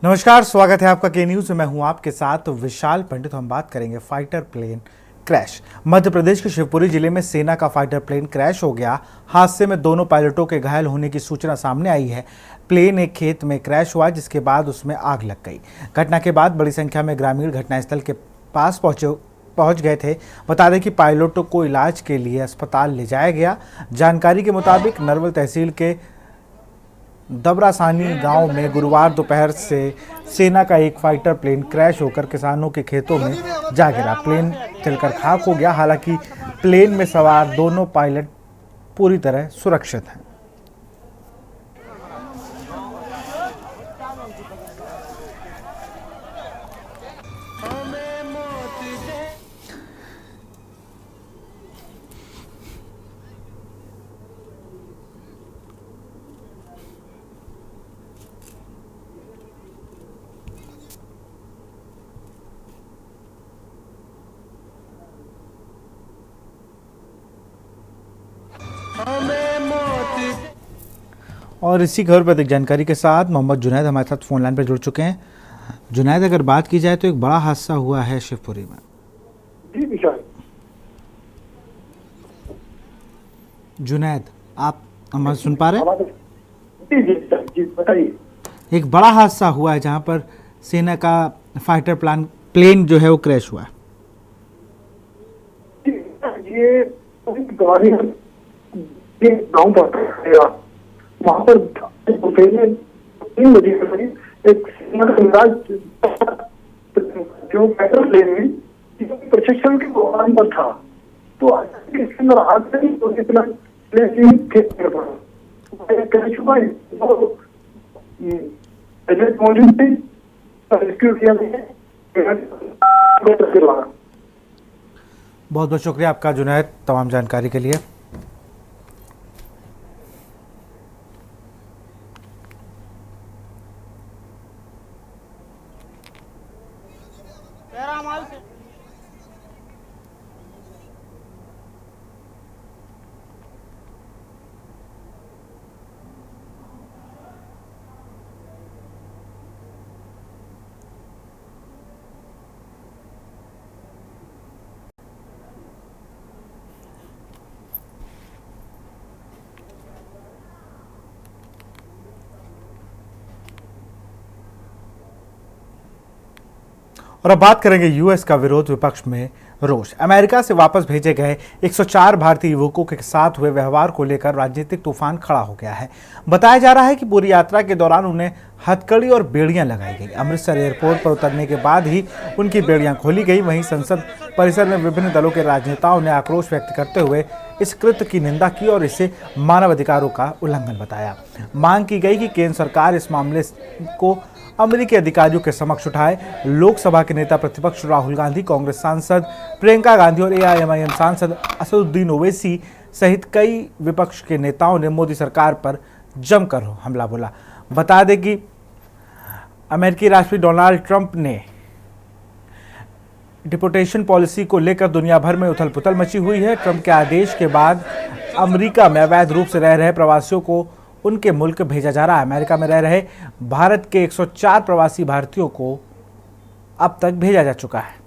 नमस्कार, स्वागत है आपका के न्यूज में। मैं हूं आपके साथ विशाल पंडित। हम बात करेंगे fighter plane crash. Madhya Pradesh के शिवपुरी जिले में सेना का फाइटर प्लेन क्रैश हो गया। हादसे में दोनों पायलटों के घायल होने की सूचना सामने आई है। प्लेन एक खेत में क्रैश हुआ, जिसके बाद उसमें आग लग गई। घटना के बाद बड़ी संख्या में ग्रामीण घटनास्थल के पास पहुंच गए थे। बता दें कि पायलटों को इलाज के लिए अस्पताल ले जाया गया। जानकारी के मुताबिक नरवल तहसील के दबरासानी गांव में गुरुवार दोपहर से सेना का एक फाइटर प्लेन क्रैश होकर किसानों के खेतों में जा गिरा। प्लेन जलकर खाक हो गया। हालांकि प्लेन में सवार दोनों पायलट पूरी तरह सुरक्षित हैं। और इसी खबर पर अधिक जानकारी के साथ मोहम्मद जुनैद हमारे साथ फोन लाइन पर जुड़ चुके हैं। जुनैद, अगर बात की जाए तो एक बड़ा हादसा हुआ है शिवपुरी में। जी विशाल। जुनैद, आप हमारे सुन पा रहे हैं? जी जी जी बताइए। एक बड़ा हादसा हुआ है जहां पर सेना का फाइटर प्लेन जो है वो क्रैश हुआ है। ये गाँव पड़ता है, वहाँ पर 3 बजे के करीब एक सेना का मिराज जो फाइटर प्लेन में प्रशिक्षण के दौरान पर था, तो इसके अंदर आग से तो इतना प्लेन खेत कर पड़ा। क्रैश हुआ है, मौजूद थे, रेस्क्यू किया गया। बहुत बहुत शुक्रिया आपका जुनैद तमाम जानकारी के लिए। और अब बात करेंगे यूएस का विरोध, विपक्ष में रोष। अमेरिका से वापस भेजे गए 104 भारतीय युवकों के साथ हुए व्यवहार को लेकर राजनीतिक तूफान खड़ा हो गया है। बताया जा रहा है कि पूरी यात्रा के दौरान उन्हें हथकड़ी और बेड़ियां लगाई गई। अमृतसर एयरपोर्ट पर उतरने के बाद ही उनकी बेड़ियां खोली गई। वहीं संसद परिसर में विभिन्न दलों के राजनेताओं ने आक्रोश व्यक्त करते हुए इस कृत्य की निंदा की और इसे मानवाधिकारों का उल्लंघन बताया। मांग की गई कि केंद्र सरकार इस मामले को अमेरिकी अधिकारियों के समक्ष उठाए। लोकसभा के नेता प्रतिपक्ष राहुल गांधी, कांग्रेस सांसद प्रियंका गांधी और एआईएमआईएम सांसद असदुद्दीन ओवैसी सहित कई विपक्ष के नेताओं ने मोदी सरकार पर जमकर हमला बोला। बता दें कि अमेरिकी राष्ट्रपति डोनाल्ड ट्रंप ने डिपोर्टेशन पॉलिसी को लेकर दुनिया भर में उथल पुथल मची हुई है। ट्रंप के आदेश के बाद अमेरिका में अवैध रूप से रह रहे प्रवासियों को उनके मुल्क भेजा जा रहा है। अमेरिका में रह रहे भारत के 104 प्रवासी भारतीयों को अब तक भेजा जा चुका है।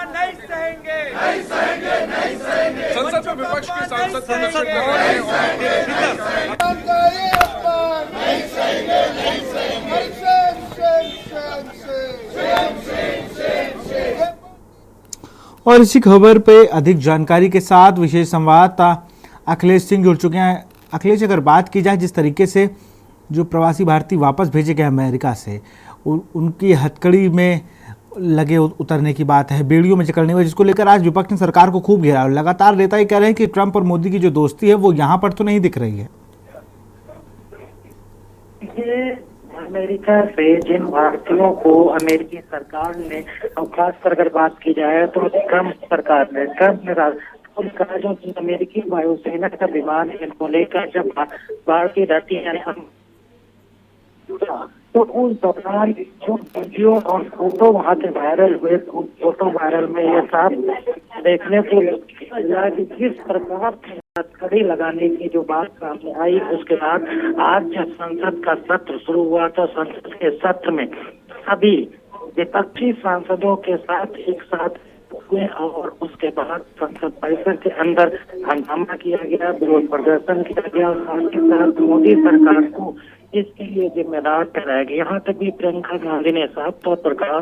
नहीं सहेंगे, नहीं सहेंगे, नहीं सहेंगे। संसद में विपक्ष के सांसद प्रदर्शन कर रहे हैं और नहीं सहेंगे, नहीं सहेंगे। और इसी खबर पे अधिक जानकारी के साथ विशेष संवाददाता अखिलेश सिंह जुड़ चुके हैं। अखिलेश, अगर बात की जाए जिस तरीके से जो प्रवासी भारतीय वापस भेजे गए अमेरिका से, उनकी हथकड़ी में लगे उतरने की बात है, बेड़ियों में जकड़ने में, जिसको लेकर आज विपक्ष ने सरकार को खूब घेरा। लगातार नेता ये कह रहे हैं कि ट्रंप और मोदी की जो दोस्ती है वो यहाँ पर तो नहीं दिख रही है। ये अमेरिका से जिन भारतीयों को अमेरिकी सरकार ने, और खासकर अगर बात की जाए तो ट्रंप सरकार ने, उन्होंने कहा जो अमेरिकी वायुसेना का विमान इनको लेकर जब भारतीय धरती तो उस दौरान जो वीडियो और फोटो वहाँ के वायरल हुए, उस फोटो वायरल में ये साफ देखने को मिला कि किस प्रकार कड़ी लगाने की जो बात सामने आई। उसके बाद आज जब संसद का सत्र शुरू हुआ तो संसद के सत्र में सभी विपक्षी सांसदों के साथ एक साथ हुए और उसके बाद संसद परिसर के अंदर हंगामा किया गया, विरोध प्रदर्शन किया गया और साथ ही साथ मोदी सरकार को इसके लिए जिम्मेदार ठहराया गया। यहाँ तक भी प्रियंका गांधी ने साफ तौर पर कहा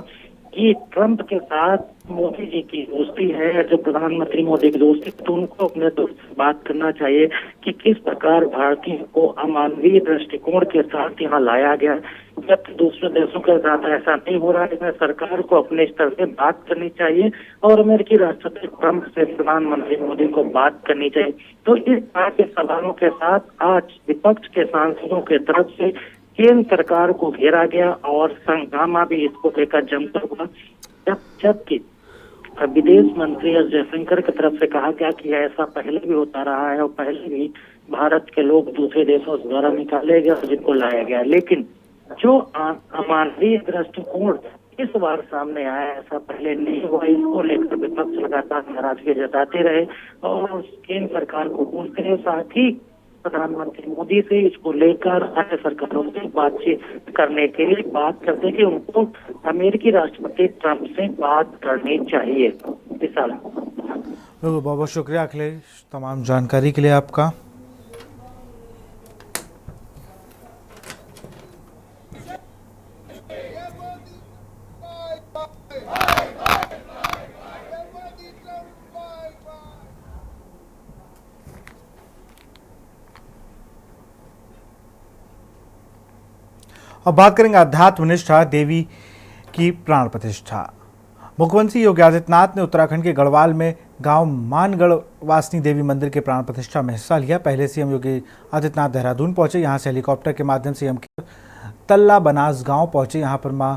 कि ट्रंप के साथ मोदी जी की दोस्ती है, जो प्रधानमंत्री मोदी की दोस्ती, तो उनको अपने दोस्त से बात करना चाहिए कि किस प्रकार भारतीयों को अमानवीय दृष्टिकोण के साथ यहाँ लाया गया, जबकि दूसरे देशों के साथ ऐसा नहीं हो रहा है। इसमें सरकार को अपने स्तर से बात करनी चाहिए और अमेरिकी राष्ट्रपति ट्रंप से प्रधानमंत्री मोदी को बात करनी चाहिए। तो इस तरह के सवालों के साथ आज विपक्ष के सांसदों के तरफ से केंद्र सरकार को घेरा गया और हंगामा भी इसको लेकर जमकर हुआ, जबकि विदेश मंत्री एस जयशंकर की तरफ से कहा गया कि ऐसा पहले भी होता रहा है और पहले भी भारत के लोग दूसरे देशों द्वारा निकाले गए और जिनको लाया गया, लेकिन जो अमानवीय दृष्टिकोण इस बार सामने आया ऐसा पहले नहीं हुआ। इसको लेकर विपक्ष लगातार नाराजगी जताते रहे और केंद्र सरकार को पूछते रहे, साथ ही प्रधानमंत्री मोदी से इसको लेकर अन्य सरकारों से बातचीत करने के लिए बात करते कि उनको अमेरिकी राष्ट्रपति ट्रंप से बात करनी चाहिए। विशाल, बहुत बहुत शुक्रिया अखिलेश तमाम जानकारी के लिए आपका। अब बात करेंगे अध्यात्म निष्ठा देवी की प्राण प्रतिष्ठा। मुख्यमंत्री योगी आदित्यनाथ ने उत्तराखंड के गढ़वाल में गांव मानगढ़ वासनी देवी मंदिर के प्राण प्रतिष्ठा में हिस्सा लिया। पहले सीएम योगी आदित्यनाथ देहरादून पहुंचे, यहां से हेलीकॉप्टर के माध्यम से सीएम तल्ला बनास गांव पहुंचे। यहां पर मां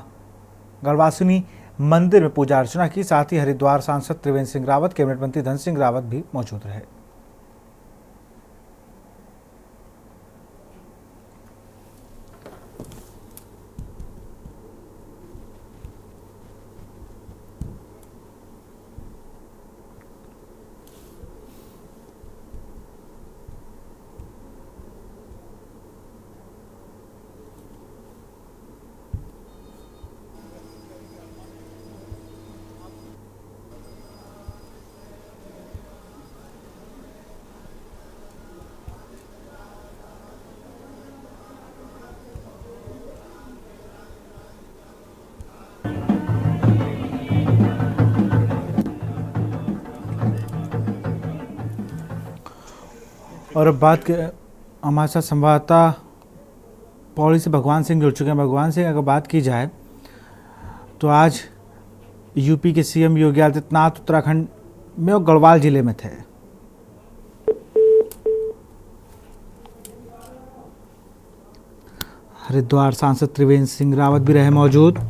गढ़वासिनी मंदिर में पूजा अर्चना की। साथ ही हरिद्वार सांसद त्रिवेंद्र सिंह रावत, कैबिनेट मंत्री धन सिंह रावत भी मौजूद रहे। और अब बात के हमारे साथ संवाददाता पौड़ी से भगवान सिंह जुड़ चुके हैं। भगवान सिंह, अगर बात की जाए तो आज यूपी के सीएम योगी आदित्यनाथ उत्तराखंड में और गढ़वाल जिले में थे। हरिद्वार सांसद त्रिवेंद्र सिंह रावत भी रहे मौजूद।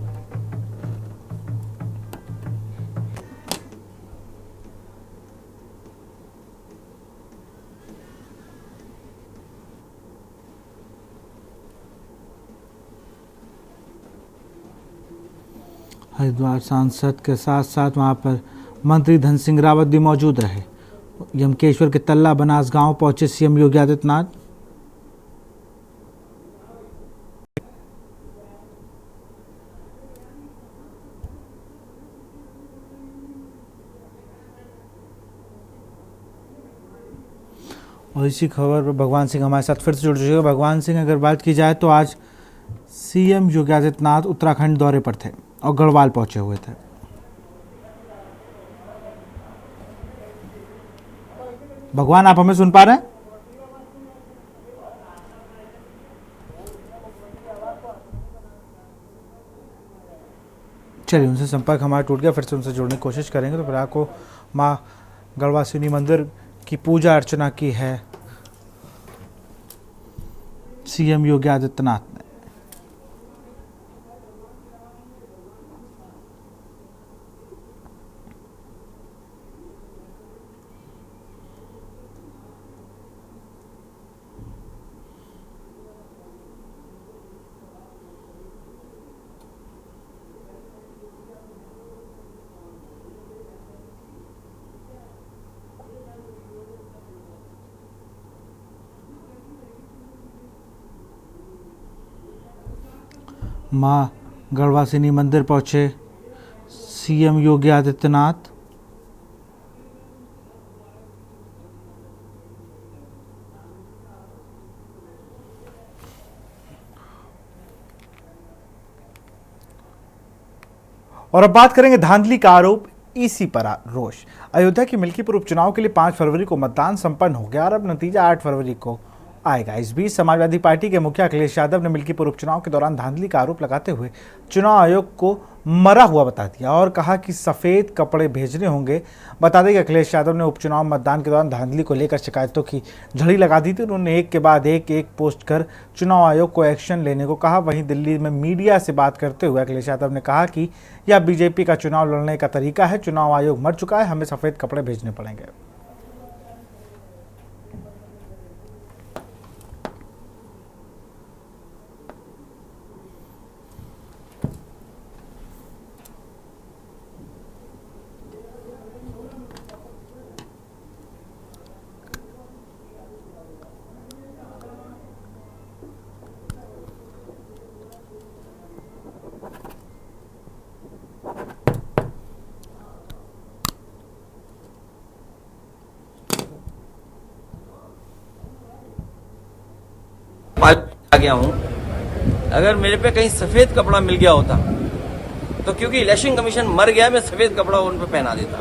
हरिद्वार सांसद के साथ साथ वहां पर मंत्री धन सिंह रावत भी मौजूद रहे। यमकेश्वर के तल्ला बनास गांव पहुंचे सीएम योगी आदित्यनाथ। और इसी खबर पर भगवान सिंह हमारे साथ फिर से जुड़ चुके हैं। भगवान सिंह, अगर बात की जाए तो आज सीएम योगी आदित्यनाथ उत्तराखंड दौरे पर थे और गढ़वाल पहुंचे हुए थे। भगवान, आप हमें सुन पा रहे हैं? चलिए, उनसे संपर्क हमारा टूट गया, फिर से उनसे जुड़ने की कोशिश करेंगे। तो फिर आपको माँ गढ़वासिनी मंदिर की पूजा अर्चना की है सीएम योगी आदित्यनाथ ने। मां गढ़वासिनी मंदिर पहुंचे सीएम योगी आदित्यनाथ। और अब बात करेंगे धांधली का आरोप ईसी पर रोष। अयोध्या की मिल्कीपुर उपचुनाव के लिए 5 फरवरी को मतदान संपन्न हो गया और अब नतीजा 8 फरवरी को आएगा। इस बीच समाजवादी पार्टी के मुखिया अखिलेश यादव ने मिल्कीपुर उपचुनाव के दौरान धांधली का आरोप लगाते हुए चुनाव आयोग को मरा हुआ बता दिया और कहा कि सफेद कपड़े भेजने होंगे। बता दें कि अखिलेश यादव ने उपचुनाव मतदान के दौरान धांधली को लेकर शिकायतों की झड़ी लगा दी थी। उन्होंने एक के बाद एक पोस्ट कर चुनाव आयोग को एक्शन लेने को कहा। वहीं दिल्ली में मीडिया से बात करते हुए अखिलेश यादव ने कहा कि यह बीजेपी का चुनाव लड़ने का तरीका है। चुनाव आयोग मर चुका है, हमें सफेद कपड़े भेजने पड़ेंगे। आ गया हूं। अगर मेरे पे कहीं सफेद कपड़ा मिल गया होता तो क्योंकि इलेक्शन कमीशन मर गया, मैं सफेद कपड़ा उन पे पहना देता।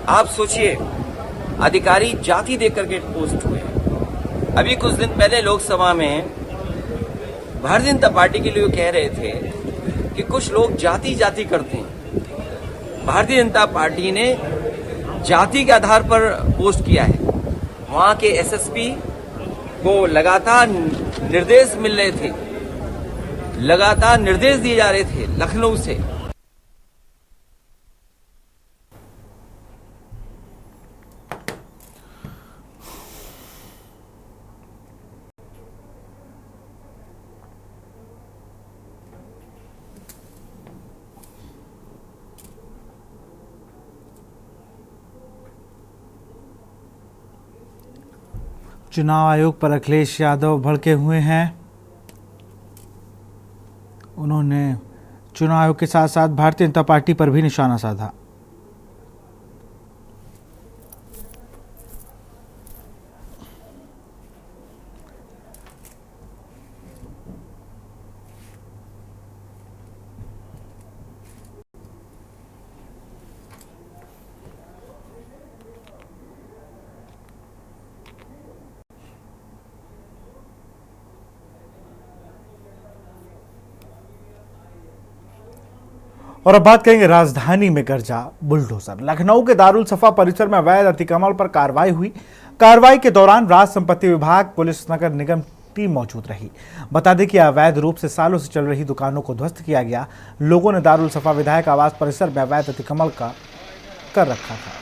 आप सोचिए, अधिकारी जाति देख करके पोस्ट हुए। अभी कुछ दिन पहले लोकसभा में भारतीय जनता पार्टी के लिए कह रहे थे कि कुछ लोग जाति जाति करते हैं। भारतीय जनता पार्टी ने जाति के आधार पर पोस्ट किया है। वहां के एसएसपी को लगातार निर्देश मिल रहे थे, लगातार निर्देश दिए जा रहे थे लखनऊ से। चुनाव आयोग पर अखिलेश यादव भड़के हुए हैं। उन्होंने चुनाव आयोग के साथ साथ भारतीय जनता पार्टी पर भी निशाना साधा। और अब बात करेंगे राजधानी में गरजा बुलडोजर। लखनऊ के दारुल सफा परिसर में अवैध अतिक्रमण पर कार्रवाई हुई। कार्रवाई के दौरान राज संपत्ति विभाग, पुलिस, नगर निगम टीम मौजूद रही। बता दें कि अवैध रूप से सालों से चल रही दुकानों को ध्वस्त किया गया। लोगों ने दारुल सफा विधायक आवास परिसर में अवैध अतिक्रमण कर रखा था।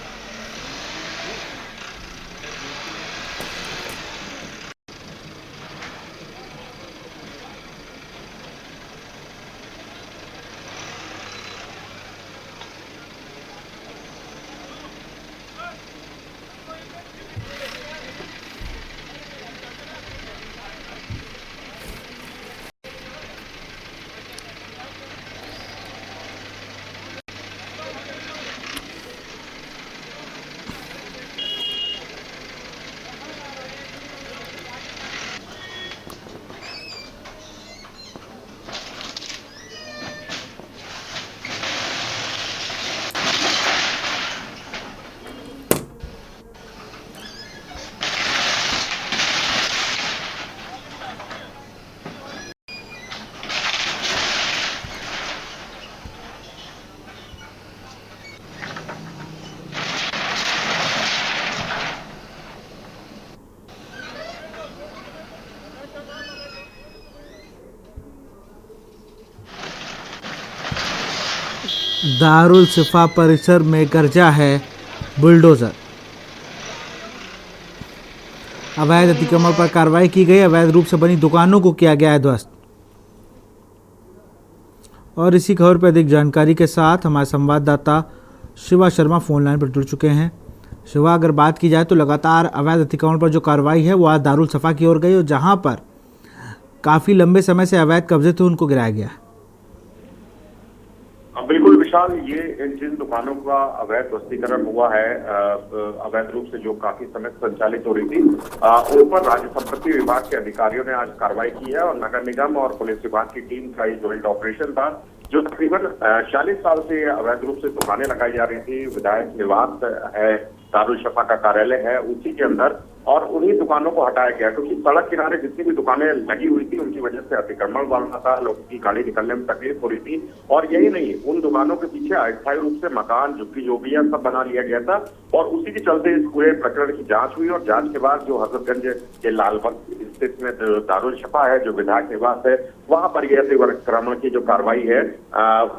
दारुल सफा परिसर में गरजा है बुलडोजर। अवैध अतिक्रमण पर कार्रवाई की गई। अवैध रूप से बनी दुकानों को किया गया है ध्वस्त। और इसी खबर पर अधिक जानकारी के साथ हमारे संवाददाता शिवा शर्मा फोन लाइन पर जुड़ चुके हैं। शिवा, अगर बात की जाए तो लगातार अवैध अतिक्रमण पर जो कार्रवाई है वो आज दारुल सफा की ओर गई और जहां पर काफी लंबे समय से अवैध कब्जे थे उनको गिराया गया। बिल्कुल विशाल, ये जिन दुकानों का अवैध वस्तीकरण हुआ है, अवैध रूप से जो काफी समय संचालित हो रही थी, उन पर राज्य संपत्ति विभाग के अधिकारियों ने आज कार्रवाई की है और नगर निगम और पुलिस विभाग की टीम का ये ज्वाइंट ऑपरेशन था। जो तकरीबन 40 साल से अवैध रूप से दुकानें लगाई जा रही थी, विधायक निवास है, दारुल शफा का कार्यालय है, उसी के अंदर, और उन्हीं दुकानों को हटाया गया क्योंकि सड़क किनारे जितनी भी दुकानें लगी हुई थी उनकी वजह से अतिक्रमण बढ़ रहा था, लोगों की गाड़ी निकलने में तकलीफ हो रही थी। और यही नहीं, उन दुकानों के पीछे अस्थायी रूप से मकान, झुग्गी जो भी है, सब बना लिया गया था और उसी के चलते इस पूरे प्रकरण की जांच हुई और जांच के बाद जो हजरतगंज के लालबाग स्थित में दारुल शफा है, जो विधायक निवास है, वहां पर यह अतिक्रमण की जो कार्रवाई है,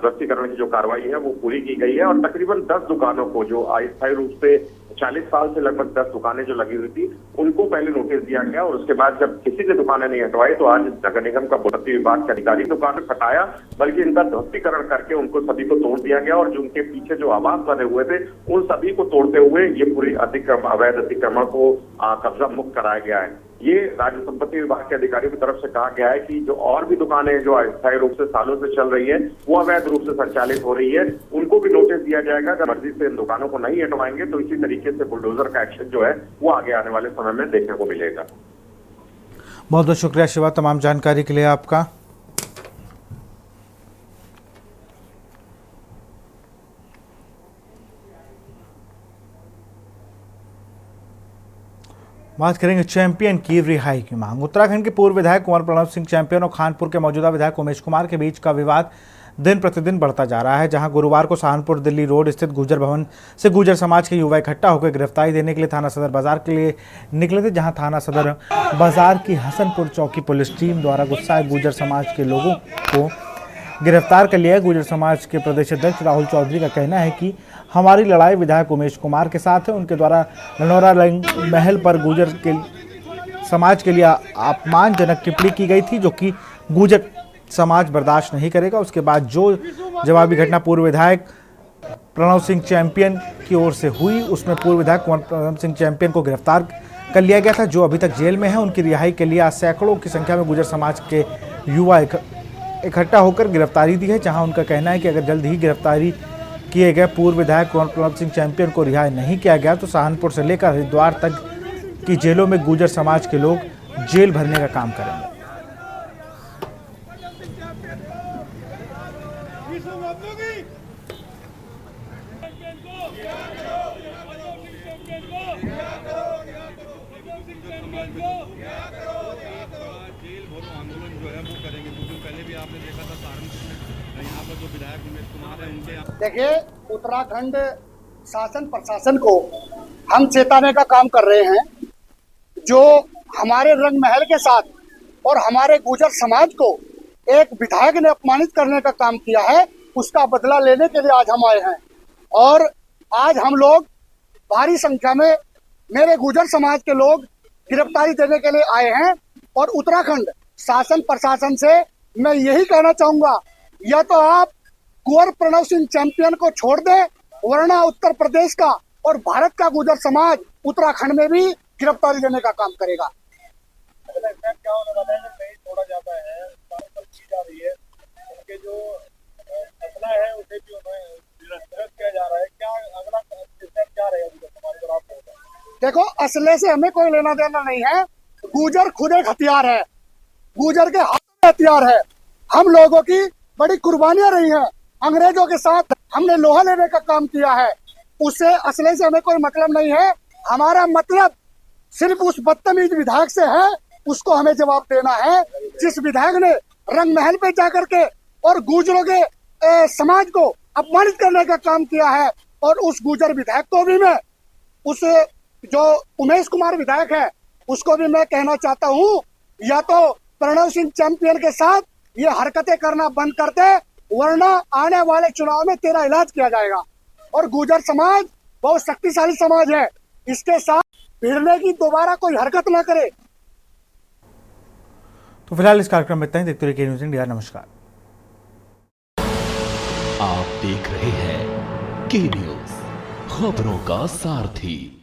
वस्तीकरण की जो कार्रवाई है, वो पूरी की गई है और तकरीबन 10 दुकानों को, जो अस्थायी रूप से 40 साल से लगभग 10 दुकानें जो लगी हुई थी, उनको पहले नोटिस दिया गया और उसके बाद जब किसी ने दुकानें नहीं हटवाई तो आज नगर निगम का पूर्ति विभाग के अधिकारी दुकान हटाया, बल्कि इनका ध्वस्तीकरण करके उनको सभी को तोड़ दिया गया और जो उनके पीछे जो आवास बने हुए थे उन सभी को तोड़ते हुए ये पूरी अवैध अतिक्रमण को कब्जा मुक्त कराया गया है। ये राज्य संपत्ति विभाग के अधिकारियों की तरफ से कहा गया है कि जो और भी दुकानें जो अस्थायी रूप से सालों से चल रही है, वो अवैध रूप से संचालित हो रही है, उनको भी नोटिस दिया जाएगा। अगर मर्जी से इन दुकानों को नहीं हटवाएंगे तो इसी तरीके से बुलडोजर का एक्शन जो है वो आगे आने वाले समय में देखने को मिलेगा। बहुत बहुत शुक्रिया शिवा, तमाम जानकारी के लिए आपका। बात करेंगे चैंपियन की रिहाई की मांग। उत्तराखंड के पूर्व विधायक कुंवर प्रणव सिंह चैंपियन और खानपुर के मौजूदा विधायक उमेश कुमार के बीच का विवाद दिन प्रतिदिन बढ़ता जा रहा है। जहां गुरुवार को सहारनपुर दिल्ली रोड स्थित गुर्जर भवन से गुर्जर समाज के युवा इकट्ठा होकर गिरफ्तारी देने के लिए थाना सदर बाजार के लिए निकले थे, जहां थाना सदर बाजार की हसनपुर चौकी पुलिस टीम द्वारा गुस्साए गुर्जर समाज के लोगों को गिरफ्तार कर लिया है। गुर्जर समाज के प्रदेश अध्यक्ष राहुल चौधरी का कहना है कि हमारी लड़ाई विधायक उमेश कुमार के साथ है। उनके द्वारा लनौरा महल पर गुर्जर के समाज के लिए अपमानजनक टिप्पणी की गई थी, जो कि गुर्जर समाज बर्दाश्त नहीं करेगा। उसके बाद जो जवाबी घटना पूर्व विधायक प्रणव सिंह चैंपियन की ओर से हुई, उसमें पूर्व विधायक कुंवर प्रणव सिंह चैंपियन को गिरफ्तार कर लिया गया था, जो अभी तक जेल में है। उनकी रिहाई के लिए आज सैकड़ों की संख्या में गुर्जर समाज के युवा इकट्ठा होकर गिरफ्तारी दी है, जहां उनका कहना है कि अगर जल्द ही गिरफ्तारी किए गए पूर्व विधायक कुंवर प्रणव सिंह चैंपियन को रिहाई नहीं किया गया तो सहारनपुर से लेकर हरिद्वार तक की जेलों में गुर्जर समाज के लोग जेल भरने का काम करेंगे। जेल भरो आंदोलन जो है वो करेंगे। कुछ दिन पहले भी आपने देखा था सहारनपुर में यहाँ पर जो विधायक उमेश कुमार है उनके देखिए, उत्तराखंड शासन प्रशासन को हम चेताने का काम कर रहे हैं। जो हमारे रंग महल के साथ और हमारे गुर्जर समाज को एक विधायक ने अपमानित करने का काम किया है, उसका बदला लेने के लिए आज हम आए हैं। और आज हम लोग भारी संख्या में मेरे गुर्जर समाज के लोग गिरफ्तारी देने के लिए आए हैं। और उत्तराखंड शासन प्रशासन से मैं यही कहना चाहूंगा, या तो आप कुंवर प्रणव सिंह चैंपियन को छोड़ दें, वरना उत्तर प्रदेश का और भारत का गुर्जर समाज उत्तराखंड में भी गिरफ्तारी देने का काम करेगा। क्या छोड़ा जाता है, की जा रही है, उनके जो फैसला है उसे भी गिरफ्तार किया जा रहा है, क्या अगला स्टेप क्या रहेगा हमारे तरफ? देखो, असले से हमें कोई लेना देना नहीं है। गुर्जर खुद एक हथियार है, गुर्जर के हाथ में हथियार है। हम लोगों की बड़ी कुर्बानियां रही हैं, अंग्रेजों के साथ हमने लोहा लेने का काम किया है, उससे असले से हमें कोई मतलब नहीं है। हमारा मतलब सिर्फ उस बदतमीज विधायक से है, उसको हमें जवाब देना है, जिस विधायक ने रंग महल पे जाकर के और गुर्जरों के समाज को अपमानित करने का काम किया है। और उस गुर्जर विधायक को भी मैं, उस जो उमेश कुमार विधायक है, उसको भी मैं कहना चाहता हूँ, या तो प्रणव सिंह चैंपियन के साथ ये हरकतें करना बंद कर दे, वरना आने वाले चुनाव में तेरा इलाज किया जाएगा। और गुर्जर समाज बहुत शक्तिशाली समाज है, इसके साथ भिड़ने की दोबारा कोई हरकत ना करे। तो फिलहाल इस कार्यक्रम में इतना ही। देखते रहिए न्यूज़ इंडिया। नमस्कार। आप देख रहे हैं के न्यूज़, खबरों का सारथी।